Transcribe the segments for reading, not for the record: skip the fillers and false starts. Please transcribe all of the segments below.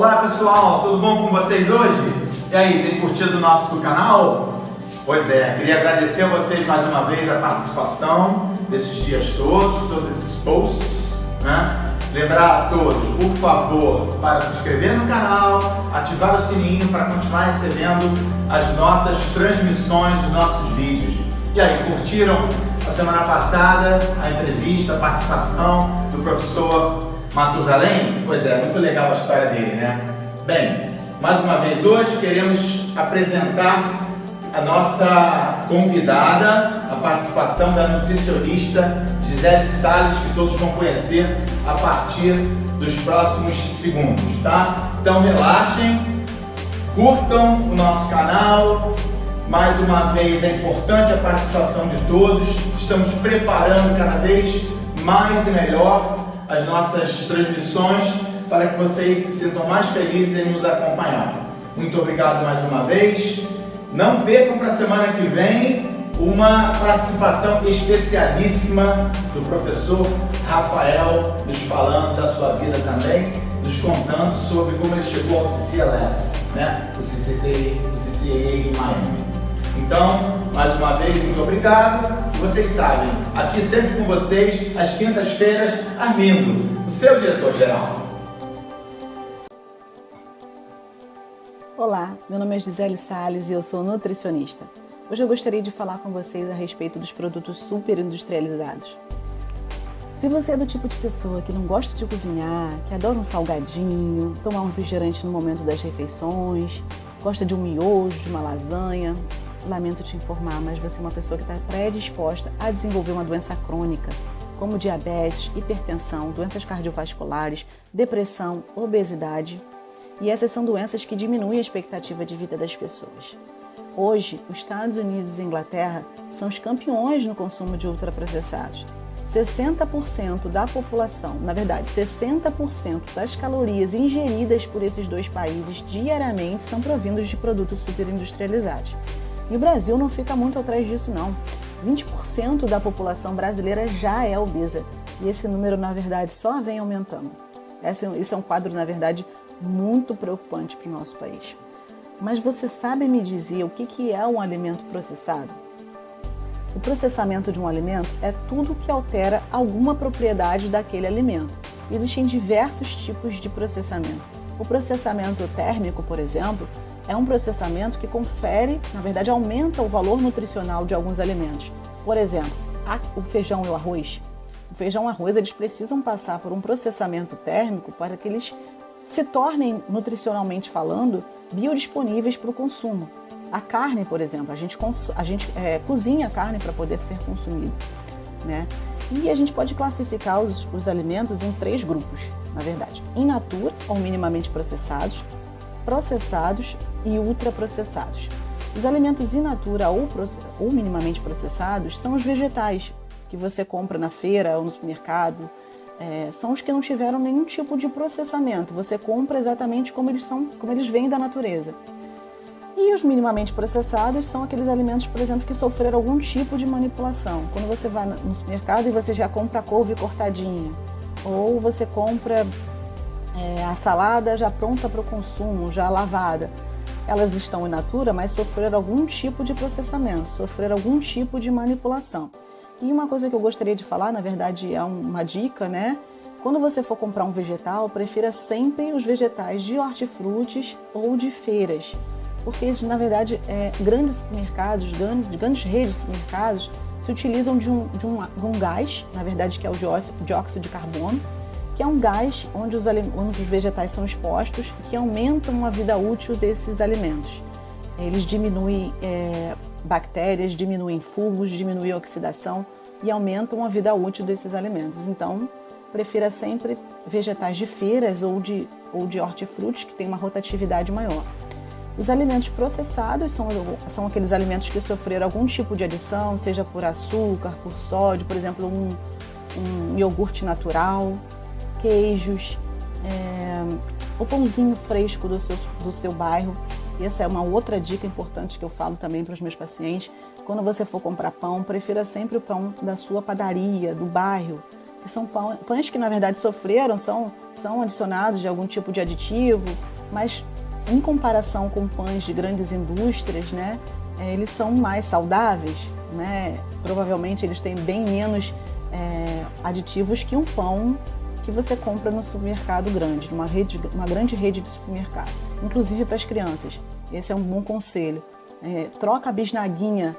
Olá pessoal, tudo bom com vocês hoje? E aí, tem curtido o nosso canal? Pois é, queria agradecer a vocês mais uma vez a participação desses dias todos esses posts, né? Lembrar a todos, por favor, para se inscrever no canal, ativar o sininho para continuar recebendo as nossas transmissões dos nossos vídeos. E aí, curtiram a semana passada a entrevista, a participação do professor Matusalém? Pois é, muito legal a história dele, né? Bem, mais uma vez hoje queremos apresentar a nossa convidada, a participação da nutricionista Gisele Salles, que todos vão conhecer a partir dos próximos segundos, tá? Então relaxem, curtam o nosso canal. Mais uma vez é importante a participação de todos. Estamos preparando cada vez mais e melhor as nossas transmissões para que vocês se sintam mais felizes em nos acompanhar. Muito obrigado mais uma vez. Não percam para a semana que vem uma participação especialíssima do professor Rafael, nos falando da sua vida também, nos contando sobre como ele chegou ao CCLS, né? o CCA em Miami. Então, mais uma vez, muito obrigado. Vocês sabem, aqui sempre com vocês, às quintas-feiras, Armindo, o seu diretor-geral. Olá, meu nome é Gisele Salles e eu sou nutricionista. Hoje eu gostaria de falar com vocês a respeito dos produtos super industrializados. Se você é do tipo de pessoa que não gosta de cozinhar, que adora um salgadinho, tomar um refrigerante no momento das refeições, gosta de um miojo, de uma lasanha, lamento te informar, mas você é uma pessoa que está predisposta a desenvolver uma doença crônica, como diabetes, hipertensão, doenças cardiovasculares, depressão, obesidade. E essas são doenças que diminuem a expectativa de vida das pessoas. Hoje, os Estados Unidos e Inglaterra são os campeões no consumo de ultraprocessados. 60% da população, na verdade, 60% das calorias ingeridas por esses dois países diariamente são provindos de produtos superindustrializados. E o Brasil não fica muito atrás disso, não. 20% da população brasileira já é obesa. E esse número, na verdade, só vem aumentando. Esse é um quadro, na verdade, muito preocupante para o nosso país. Mas você sabe me dizer o que é um alimento processado? O processamento de um alimento é tudo que altera alguma propriedade daquele alimento. Existem diversos tipos de processamento. O processamento térmico, por exemplo, é um processamento que confere, na verdade, aumenta o valor nutricional de alguns alimentos. Por exemplo, o feijão e o arroz. O feijão e o arroz, eles precisam passar por um processamento térmico para que eles se tornem, nutricionalmente falando, biodisponíveis para o consumo. A carne, por exemplo, a gente cozinha a carne para poder ser consumida, né? E a gente pode classificar os alimentos em 3 grupos, na verdade. In natura, ou minimamente processados, processados e ultraprocessados. Os alimentos in natura ou minimamente processados são os vegetais que você compra na feira ou no supermercado. São os que não tiveram nenhum tipo de processamento. Você compra exatamente como eles vêm da natureza. E os minimamente processados são aqueles alimentos, por exemplo, que sofreram algum tipo de manipulação. Quando você vai no supermercado e você já compra a couve cortadinha, ou você compra a salada já pronta para o consumo, já lavada. Elas estão in natura, mas sofreram algum tipo de processamento, sofreram algum tipo de manipulação. E uma coisa que eu gostaria de falar, na verdade é uma dica, né? Quando você for comprar um vegetal, prefira sempre os vegetais de hortifrutis ou de feiras. Porque, na verdade, grandes supermercados, grandes redes de supermercados se utilizam de um gás, na verdade, que é o dióxido de carbono, que é um gás onde os vegetais são expostos e que aumentam a vida útil desses alimentos. Eles diminuem bactérias, diminuem fungos, diminuem a oxidação e aumentam a vida útil desses alimentos. Então, prefira sempre vegetais de feiras ou de hortifrutis, que tem uma rotatividade maior. Os alimentos processados são aqueles alimentos que sofreram algum tipo de adição, seja por açúcar, por sódio, por exemplo, um iogurte natural, queijos, o pãozinho fresco do seu bairro. E essa é uma outra dica importante que eu falo também para os meus pacientes. Quando você for comprar pão, prefira sempre o pão da sua padaria, do bairro, que são pães que na verdade sofreram, são adicionados de algum tipo de aditivo, mas em comparação com pães de grandes indústrias, né, eles são mais saudáveis, né? Provavelmente eles têm bem menos aditivos que um pão que você compra no supermercado grande, uma grande rede de supermercado, inclusive para as crianças. Esse é um bom conselho. Troca a bisnaguinha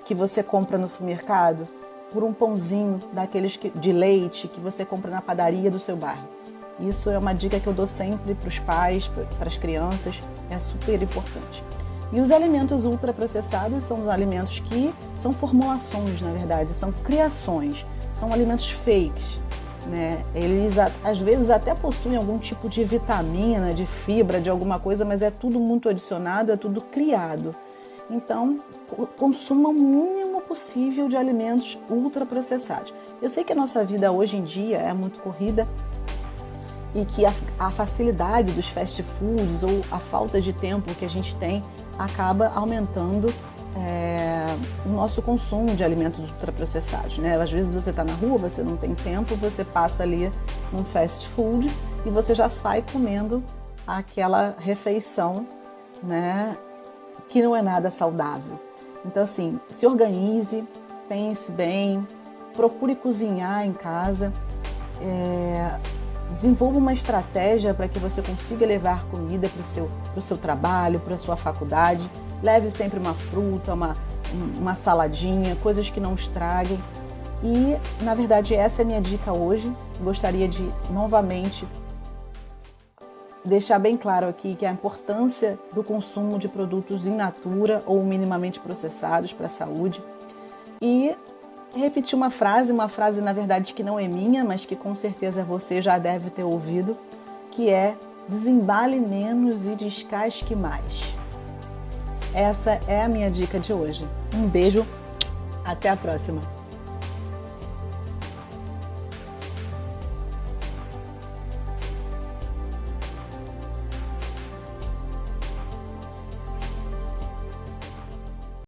que você compra no supermercado por um pãozinho daqueles de leite que você compra na padaria do seu bairro. Isso é uma dica que eu dou sempre para os pais, para as crianças, é super importante. E os alimentos ultraprocessados são os alimentos que são formulações, na verdade, são criações, são alimentos fakes, né? Eles às vezes até possuem algum tipo de vitamina, de fibra, de alguma coisa, mas é tudo muito adicionado, é tudo criado. Então, consuma o mínimo possível de alimentos ultraprocessados. Eu sei que a nossa vida hoje em dia é muito corrida e que a facilidade dos fast foods ou a falta de tempo que a gente tem acaba aumentando o nosso consumo de alimentos ultraprocessados, né? Às vezes você está na rua, você não tem tempo, você passa ali num fast food e você já sai comendo aquela refeição, né, que não é nada saudável. Então, assim, se organize, pense bem, procure cozinhar em casa, desenvolva uma estratégia para que você consiga levar comida para o seu trabalho, para a sua faculdade. Leve sempre uma fruta, uma saladinha, coisas que não estraguem. E, na verdade, essa é a minha dica hoje. Gostaria de, novamente, deixar bem claro aqui que a importância do consumo de produtos in natura ou minimamente processados para a saúde. E repetir uma frase, na verdade, que não é minha, mas que com certeza você já deve ter ouvido, que é: desembale menos e descasque mais. Essa é a minha dica de hoje. Um beijo, até a próxima!